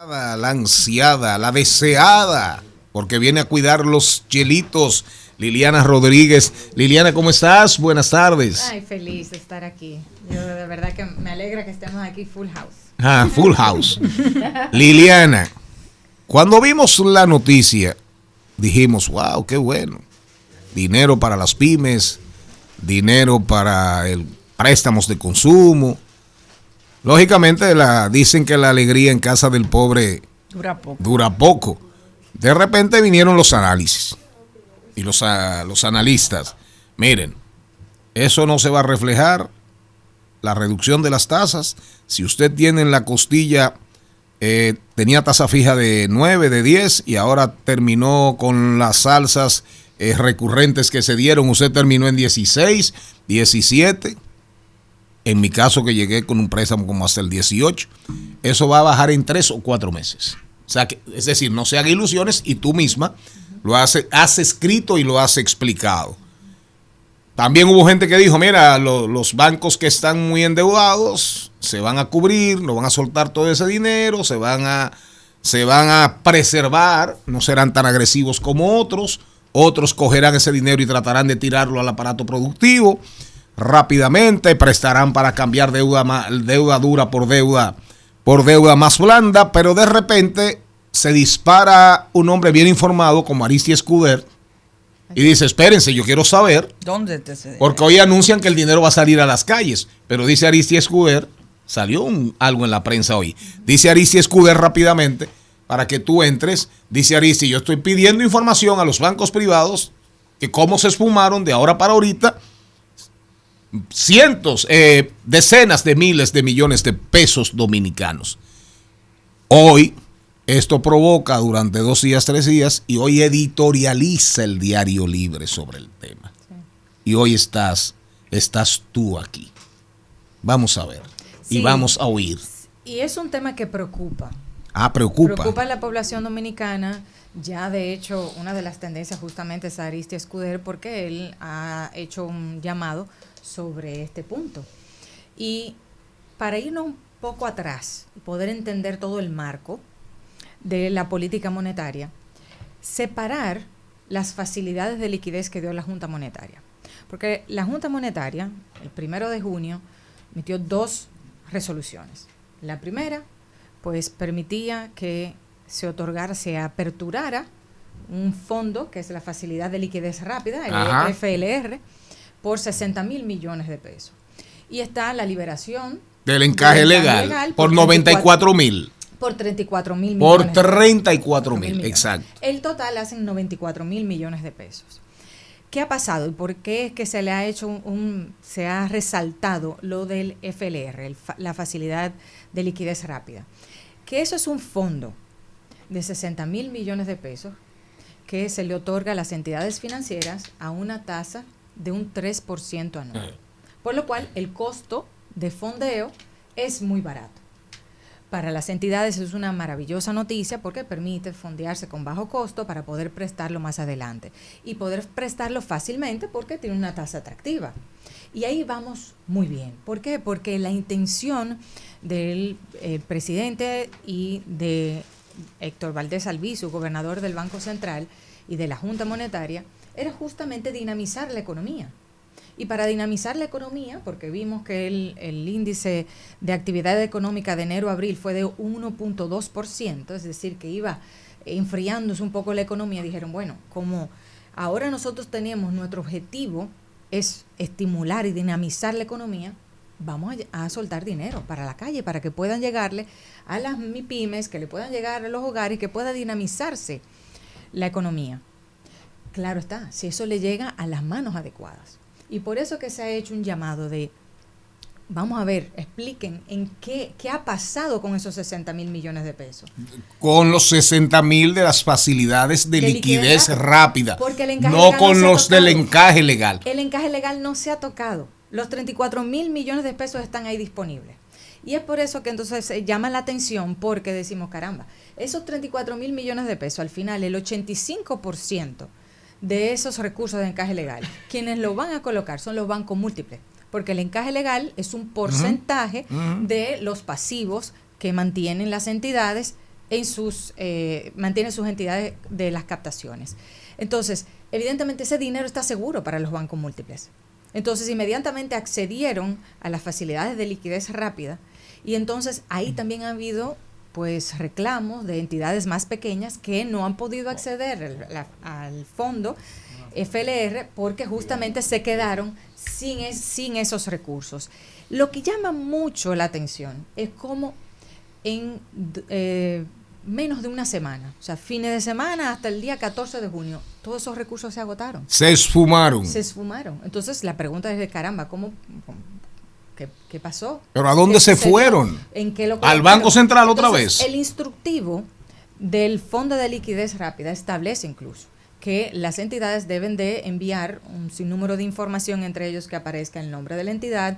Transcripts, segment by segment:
La ansiada, la deseada, porque viene a cuidar los chelitos, Liliana Rodríguez. Liliana, ¿cómo estás? Buenas tardes. Ay, feliz de estar aquí. Yo de verdad que me alegra que estemos aquí full house. Ah, full house. Liliana, cuando vimos la noticia, dijimos, wow, qué bueno. Dinero para las pymes, dinero para el préstamos de consumo. Lógicamente dicen que la alegría en casa del pobre dura poco. De repente vinieron los análisis y los analistas. Miren, eso no se va a reflejar, la reducción de las tasas. Si usted tiene en la costilla, tenía tasa fija de 9, de 10 y ahora terminó con las alzas recurrentes que se dieron, usted terminó en 16, 17. En mi caso, que llegué con un préstamo como hasta el 18, eso va a bajar en 3 o 4 meses. O sea, es decir, no se haga ilusiones y tú misma lo has escrito y lo has explicado. También hubo gente que dijo, mira, los bancos que están muy endeudados se van a cubrir, no van a soltar todo ese dinero, se van a preservar, no serán tan agresivos como otros. Otros cogerán ese dinero y tratarán de tirarlo al aparato productivo rápidamente, prestarán para cambiar deuda dura por deuda más blanda, pero de repente se dispara un hombre bien informado como Aristide Escuder y dice, espérense, yo quiero saber, ¿dónde te cede? Porque hoy anuncian que el dinero va a salir a las calles, pero dice Aristide Escuder, salió algo en la prensa hoy, dice Aristide Escuder rápidamente, para que tú entres, dice Aristide, yo estoy pidiendo información a los bancos privados que cómo se esfumaron de ahora para ahorita decenas de miles de millones de pesos dominicanos. Hoy esto provoca durante 2 días, 3 días, y hoy editorializa el Diario Libre sobre el tema. Sí. Y hoy estás tú aquí. Vamos a ver y vamos a oír. Y es un tema que preocupa. Preocupa a la población dominicana. Ya de hecho una de las tendencias justamente es a Aristide Escuder, porque él ha hecho un llamado sobre este punto. Y para irnos un poco atrás y poder entender todo el marco de la política monetaria, separar las facilidades de liquidez que dio la Junta Monetaria. Porque la Junta Monetaria, el 1 de junio, emitió 2 resoluciones. La primera, pues permitía que se aperturara un fondo, que es la facilidad de liquidez rápida, el FLR, por 60,000 millones de pesos. Y está la liberación del encaje legal por 94,000. Por 34,000 millones. Por 34,000, exacto. El total hacen 94,000 millones de pesos. ¿Qué ha pasado y por qué es que se le ha hecho se ha resaltado lo del FLR, la facilidad de liquidez rápida? Que eso es un fondo de 60,000 millones de pesos que se le otorga a las entidades financieras a una tasa de un 3% anual. Por lo cual el costo de fondeo es muy barato. Para las entidades es una maravillosa noticia porque permite fondearse con bajo costo para poder prestarlo más adelante. Y poder prestarlo fácilmente porque tiene una tasa atractiva. Y ahí vamos muy bien. ¿Por qué? Porque la intención del presidente y de Héctor Valdés Albizu, gobernador del Banco Central y de la Junta Monetaria, era justamente dinamizar la economía. Y para dinamizar la economía, porque vimos que el índice de actividad económica de enero a abril fue de 1.2%, es decir, que iba enfriándose un poco la economía, dijeron, bueno, como ahora nosotros tenemos nuestro objetivo es estimular y dinamizar la economía, vamos a soltar dinero para la calle, para que puedan llegarle a las MIPYMES, que le puedan llegar a los hogares, que pueda dinamizarse la economía. Claro está, si eso le llega a las manos adecuadas. Y por eso que se ha hecho un llamado de, vamos a ver, expliquen en qué ha pasado con esos 60,000 millones de pesos. Con los 60,000 de las facilidades de liquidez rápida, no con los del encaje legal. El encaje legal no se ha tocado. Los 34,000 millones de pesos están ahí disponibles. Y es por eso que entonces llama la atención, porque decimos, caramba, esos 34,000 millones de pesos, al final el 85% de esos recursos de encaje legal, quienes lo van a colocar son los bancos múltiples, porque el encaje legal es un porcentaje de los pasivos que mantienen las entidades mantiene sus entidades de las captaciones. Entonces, evidentemente ese dinero está seguro para los bancos múltiples. Entonces, inmediatamente accedieron a las facilidades de liquidez rápida y entonces ahí también ha habido pues reclamos de entidades más pequeñas que no han podido acceder al fondo FLR porque justamente se quedaron sin esos recursos. Lo que llama mucho la atención es cómo en menos de una semana, o sea, fines de semana hasta el día 14 de junio, todos esos recursos se agotaron. Se esfumaron. Entonces la pregunta es de caramba, ¿qué pasó? ¿Pero a dónde se fueron? ¿En qué lo ¿Al Banco Central otra vez? El instructivo del Fondo de Liquidez Rápida establece incluso que las entidades deben de enviar un sinnúmero de información, entre ellos que aparezca el nombre de la entidad,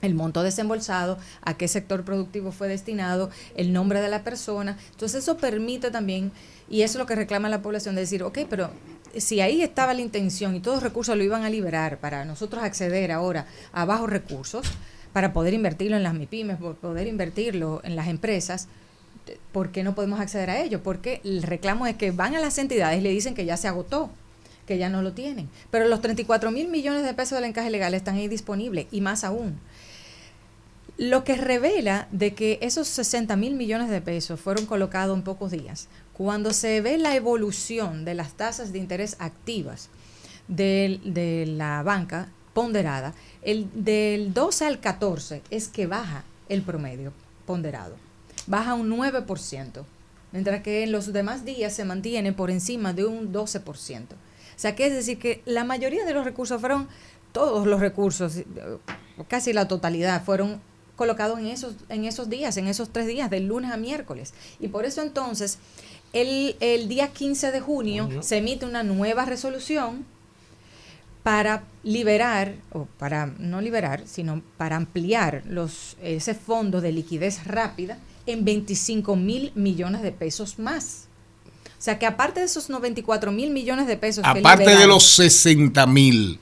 el monto desembolsado, a qué sector productivo fue destinado, el nombre de la persona. Entonces eso permite también, y eso es lo que reclama la población, de decir, ok, pero si ahí estaba la intención y todos los recursos lo iban a liberar para nosotros acceder ahora a bajos recursos, para poder invertirlo en las MIPYMES, poder invertirlo en las empresas, ¿por qué no podemos acceder a ello? Porque el reclamo es que van a las entidades y le dicen que ya se agotó, que ya no lo tienen. Pero los 34 mil millones de pesos del encaje legal están ahí disponibles, y más aún. Lo que revela de que esos 60 mil millones de pesos fueron colocados en pocos días, cuando se ve la evolución de las tasas de interés activas de la banca ponderada, del 12 al 14 es que baja el promedio ponderado, baja un 9%, mientras que en los demás días se mantiene por encima de un 12%. O sea, que es decir que la mayoría de los recursos todos los recursos, casi la totalidad, fueron colocados en esos días, en esos 3 días, del lunes a miércoles. Y por eso entonces, el día 15 de junio se emite una nueva resolución para liberar, o para no liberar, sino para ampliar ese fondo de liquidez rápida en 25 mil millones de pesos más. O sea que aparte de esos 94 mil millones de pesos, aparte de los 60 mil,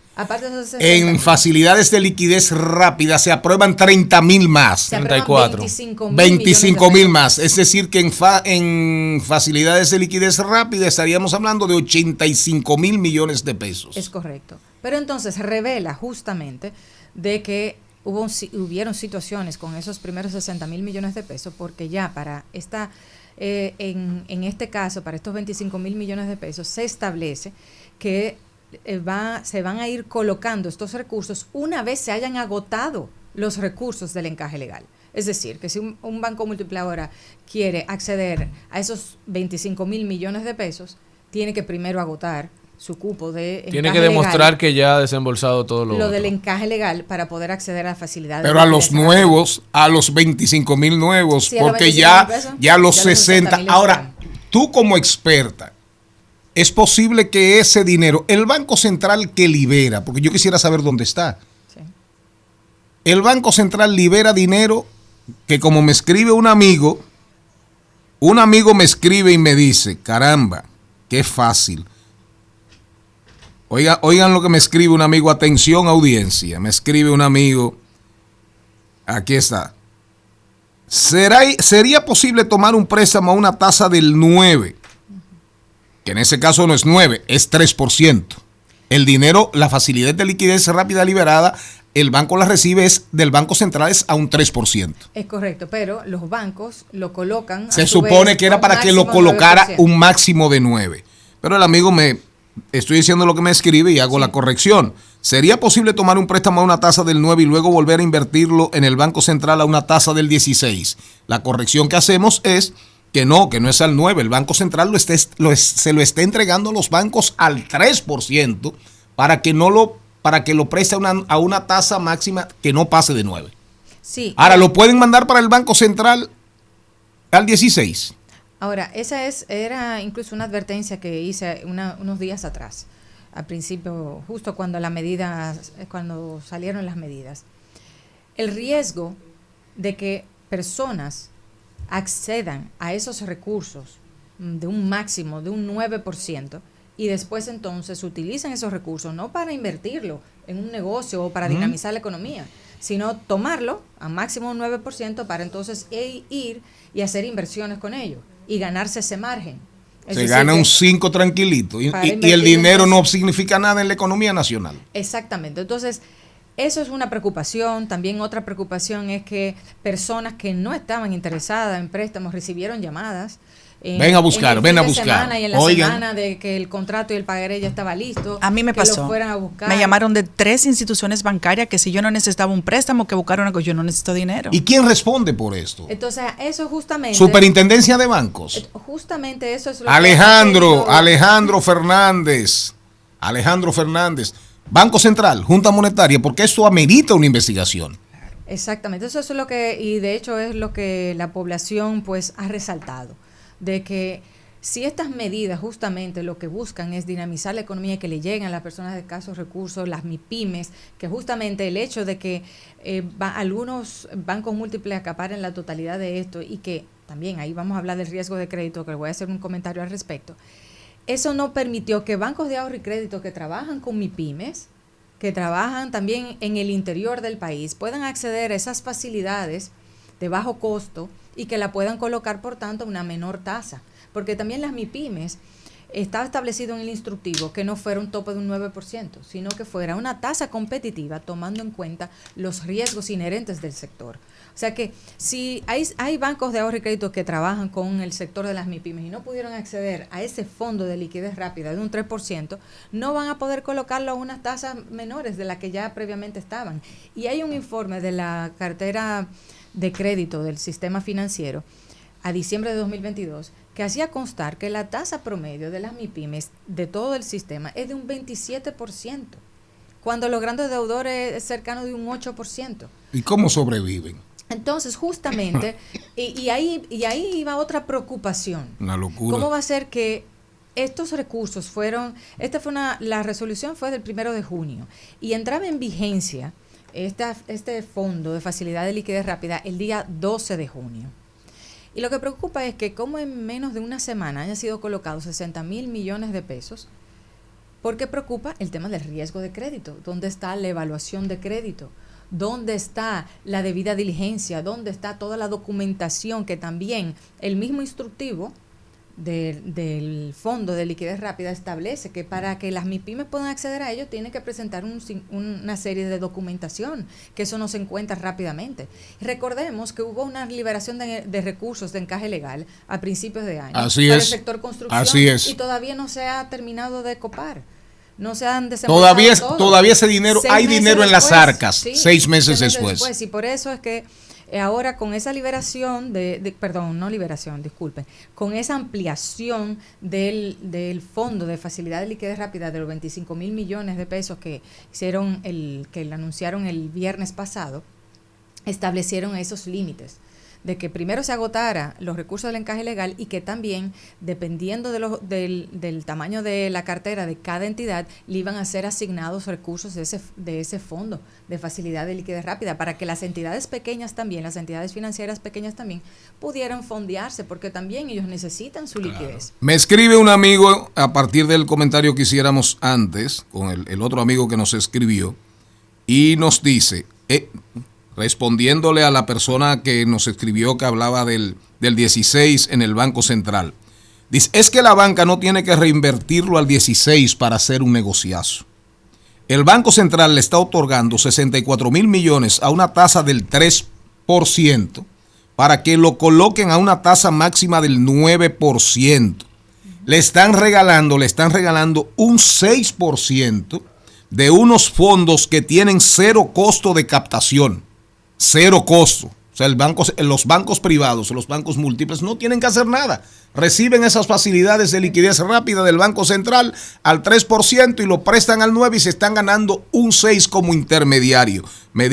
en facilidades de liquidez rápida se aprueban 30 mil más. 34. 25 mil más. Es decir, que en facilidades de liquidez rápida estaríamos hablando de 85 mil millones de pesos. Es correcto. Pero entonces revela justamente de que hubieron situaciones con esos primeros 60 mil millones de pesos, porque ya para en este caso, para estos 25 mil millones de pesos, se establece que se van a ir colocando estos recursos una vez se hayan agotado los recursos del encaje legal. Es decir, que si un banco múltiple quiere acceder a esos 25 mil millones de pesos, tiene que primero agotar su cupo de tiene que demostrar legal, que ya ha desembolsado todo lo del encaje legal para poder acceder a la facilidad. Pero a los nuevos, a los 25 mil nuevos, sí, porque ya los 60. Ahora, tú como experta, ¿es posible que ese dinero, el Banco Central que libera, porque yo quisiera saber dónde está, sí, el Banco Central libera dinero que, como me escribe un amigo me escribe y me dice, caramba, qué fácil. Oigan lo que me escribe un amigo, atención audiencia, me escribe un amigo, aquí está. ¿Sería posible tomar un préstamo a una tasa del 9%? Que en ese caso no es 9%, es 3%. El dinero, la facilidad de liquidez rápida liberada, el banco la recibe del Banco Central es a un 3%. Es correcto, pero los bancos lo colocan. Se supone que era para que lo colocara 9%. Un máximo de 9%. Pero el amigo estoy diciendo lo que me escribe y hago la corrección. ¿Sería posible tomar un préstamo a una tasa del 9 y luego volver a invertirlo en el Banco Central a una tasa del 16? La corrección que hacemos es que no es al 9. El Banco Central se lo está entregando a los bancos al 3% para que lo preste a una tasa máxima que no pase de 9. Sí. Ahora, ¿lo pueden mandar para el Banco Central al 16? Ahora, era incluso una advertencia que hice unos días atrás, al principio, justo cuando salieron las medidas. El riesgo de que personas accedan a esos recursos de un máximo de un 9% y después entonces utilicen esos recursos no para invertirlo en un negocio o para dinamizar la economía, sino tomarlo a máximo un 9% para entonces ir y hacer inversiones con ello. y ganarse ese margen. Se gana un 5 tranquilito y el dinero no significa nada en la economía nacional. Exactamente. Entonces, eso es una preocupación. También otra preocupación es que personas que no estaban interesadas en préstamos recibieron llamadas. Ven a buscar, ven a buscar. Y en la semana de que el contrato y el pagaré ya estaba listo. A mí me pasó. Lo fueran a buscar. Me llamaron de 3 instituciones bancarias que si yo no necesitaba un préstamo, que buscaron algo, yo no necesito dinero. ¿Y quién responde por esto? Entonces, eso justamente. Superintendencia de Bancos. Justamente eso es lo Alejandro Fernández. Banco Central, Junta Monetaria, porque esto amerita una investigación. Exactamente, eso es lo que, y de hecho es lo que la población pues ha resaltado, de que si estas medidas justamente lo que buscan es dinamizar la economía y que le lleguen a las personas de escasos recursos, las MIPYMES, que justamente el hecho de que algunos bancos múltiples acaparen la totalidad de esto y que también ahí vamos a hablar del riesgo de crédito, que voy a hacer un comentario al respecto, eso no permitió que bancos de ahorro y crédito que trabajan con MIPYMES, que trabajan también en el interior del país, puedan acceder a esas facilidades de bajo costo y que la puedan colocar, por tanto, a una menor tasa. Porque también las MIPYMES estaba establecido en el instructivo que no fuera un tope de un 9%, sino que fuera una tasa competitiva tomando en cuenta los riesgos inherentes del sector. O sea que si hay bancos de ahorro y crédito que trabajan con el sector de las MIPYMES y no pudieron acceder a ese fondo de liquidez rápida de un 3%, no van a poder colocarlo a unas tasas menores de las que ya previamente estaban. Y hay un informe de la cartera de crédito del sistema financiero a diciembre de 2022 que hacía constar que la tasa promedio de las MIPYMES de todo el sistema es de un 27%, cuando los grandes deudores es cercano de un 8%. ¿Y cómo sobreviven? Entonces, justamente, y ahí iba otra preocupación. Una locura. ¿Cómo va a ser que estos recursos la resolución fue del 1 de junio y entraba en vigencia este fondo de facilidad de liquidez rápida el día 12 de junio? Y lo que preocupa es que como en menos de una semana hayan sido colocados 60,000 millones de pesos, porque preocupa el tema del riesgo de crédito. ¿Dónde está la evaluación de crédito? ¿Dónde está la debida diligencia? ¿Dónde está toda la documentación que también el mismo instructivo del Fondo de Liquidez Rápida establece que para que las MIPYMES puedan acceder a ello tienen que presentar una serie de documentación, que eso no se encuentra rápidamente? Recordemos que hubo una liberación de recursos de encaje legal a principios de año para el sector construcción y todavía no se ha terminado de copar. No se han desembolsado todavía ese dinero, hay dinero en las arcas, sí, 6 meses después. Y por eso es que ahora con esa liberación con esa ampliación del fondo de facilidad de liquidez rápida de los 25,000 millones de pesos que le anunciaron el viernes pasado, establecieron esos límites de que primero se agotara los recursos del encaje legal y que también, dependiendo del tamaño de la cartera de cada entidad, le iban a ser asignados recursos de ese fondo de facilidad de liquidez rápida para que las entidades pequeñas también, las entidades financieras pequeñas también, pudieran fondearse, porque también ellos necesitan su liquidez. Me escribe un amigo, a partir del comentario que hiciéramos antes, con el otro amigo que nos escribió, y nos dice... respondiéndole a la persona que nos escribió que hablaba del 16 en el Banco Central. Dice, es que la banca no tiene que reinvertirlo al 16 para hacer un negociazo. El Banco Central le está otorgando 64,000 millones a una tasa del 3% para que lo coloquen a una tasa máxima del 9%. Le están regalando un 6% de unos fondos que tienen cero costo de captación. Cero costo. O sea, los bancos privados, los bancos múltiples no tienen que hacer nada. Reciben esas facilidades de liquidez rápida del Banco Central al 3% y lo prestan al 9% y se están ganando un 6% como intermediario, me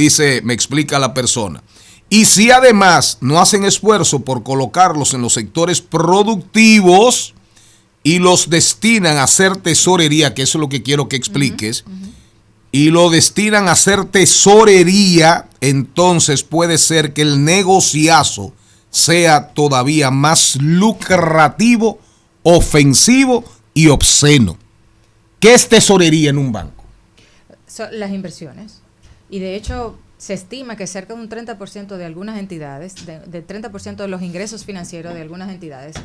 explica la persona. Y si además no hacen esfuerzo por colocarlos en los sectores productivos y los destinan a hacer tesorería, que eso es lo que quiero que expliques, y lo destinan a hacer tesorería, entonces puede ser que el negociazo sea todavía más lucrativo, ofensivo y obsceno. ¿Qué es tesorería en un banco? Son las inversiones. Y de hecho, se estima que cerca de un 30% de algunas entidades, de 30% de los ingresos financieros de algunas entidades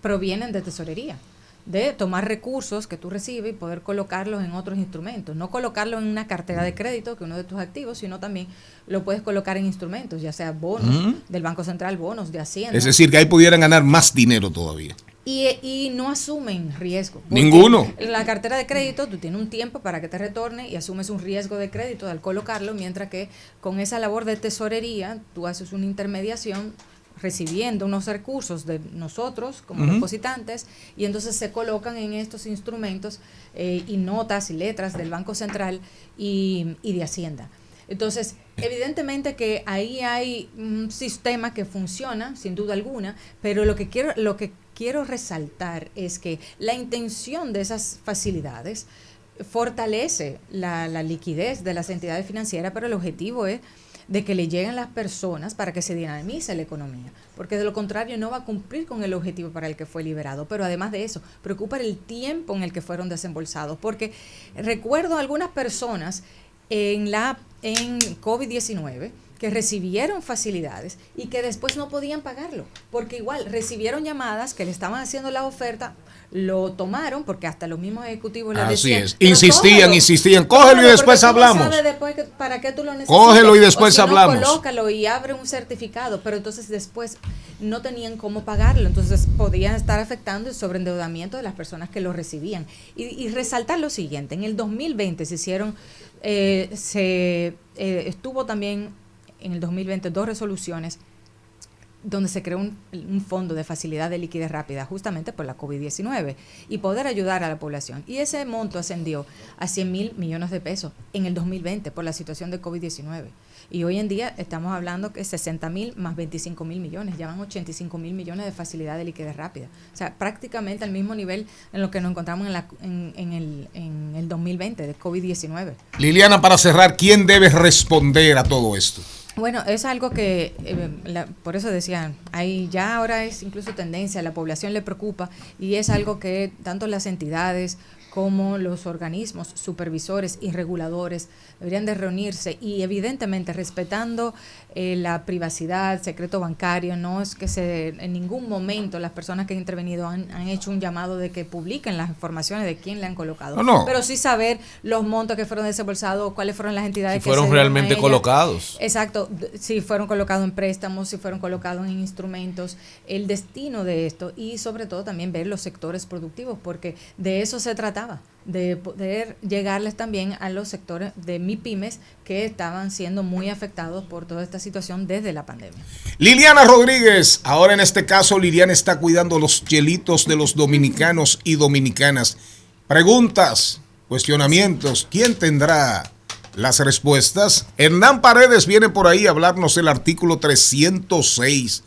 provienen de tesorería, de tomar recursos que tú recibes y poder colocarlos en otros instrumentos. No colocarlo en una cartera de crédito, que es uno de tus activos, sino también lo puedes colocar en instrumentos, ya sea bonos del Banco Central, bonos de Hacienda. Es decir, que ahí pudieran ganar más dinero todavía. Y no asumen riesgo. Ninguno. En la cartera de crédito tú tienes un tiempo para que te retorne y asumes un riesgo de crédito al colocarlo, mientras que con esa labor de tesorería tú haces una intermediación recibiendo unos recursos de nosotros como depositantes, y entonces se colocan en estos instrumentos y notas y letras del Banco Central y de Hacienda. Entonces, evidentemente que ahí hay un sistema que funciona, sin duda alguna, pero lo que quiero resaltar es que la intención de esas facilidades fortalece la liquidez de las entidades financieras, pero el objetivo es de que le lleguen las personas para que se dinamice la economía, porque de lo contrario no va a cumplir con el objetivo para el que fue liberado. Pero además de eso, preocupa el tiempo en el que fueron desembolsados, porque recuerdo algunas personas en COVID-19 que recibieron facilidades y que después no podían pagarlo, porque igual recibieron llamadas que le estaban haciendo la oferta, lo tomaron, porque hasta los mismos ejecutivos le decían, así es, insistían, cógelo y después hablamos. ¿Para qué tú lo necesitas? Cógelo y después si hablamos. No, colócalo y abre un certificado, pero entonces después no tenían cómo pagarlo, entonces podían estar afectando el sobreendeudamiento de las personas que lo recibían. Y resaltar lo siguiente, en el 2020 se hicieron, estuvo también en el 2020 2 resoluciones donde se creó un fondo de facilidad de liquidez rápida justamente por la COVID-19 y poder ayudar a la población. Y ese monto ascendió a 100,000 millones de pesos en el 2020 por la situación de COVID-19. Y hoy en día estamos hablando que 60,000 más 25,000 millones, ya van 85,000 millones de facilidad de liquidez rápida. O sea, prácticamente al mismo nivel en lo que nos encontramos en el 2020 de COVID-19. Liliana, para cerrar, ¿quién debe responder a todo esto? Bueno, es algo que, por eso decía, ya ahora es incluso tendencia, a la población le preocupa, y es algo que tanto las entidades como los organismos supervisores y reguladores deberían de reunirse y evidentemente respetando la privacidad, secreto bancario. No es que en ningún momento las personas que han intervenido han hecho un llamado de que publiquen las informaciones de quién le han colocado. No. Pero sí saber los montos que fueron desembolsados, cuáles fueron las entidades si fueron realmente colocados. Exacto, si fueron colocados en préstamos, si fueron colocados en instrumentos, el destino de esto, y sobre todo también ver los sectores productivos, porque de eso se trataba, de poder llegarles también a los sectores de MIPYMES que estaban siendo muy afectados por toda esta situación desde la pandemia. Liliana Rodríguez, ahora en este caso Liliana está cuidando los chelitos de los dominicanos y dominicanas. Preguntas, cuestionamientos, ¿quién tendrá las respuestas? Hernán Paredes viene por ahí a hablarnos del artículo 306.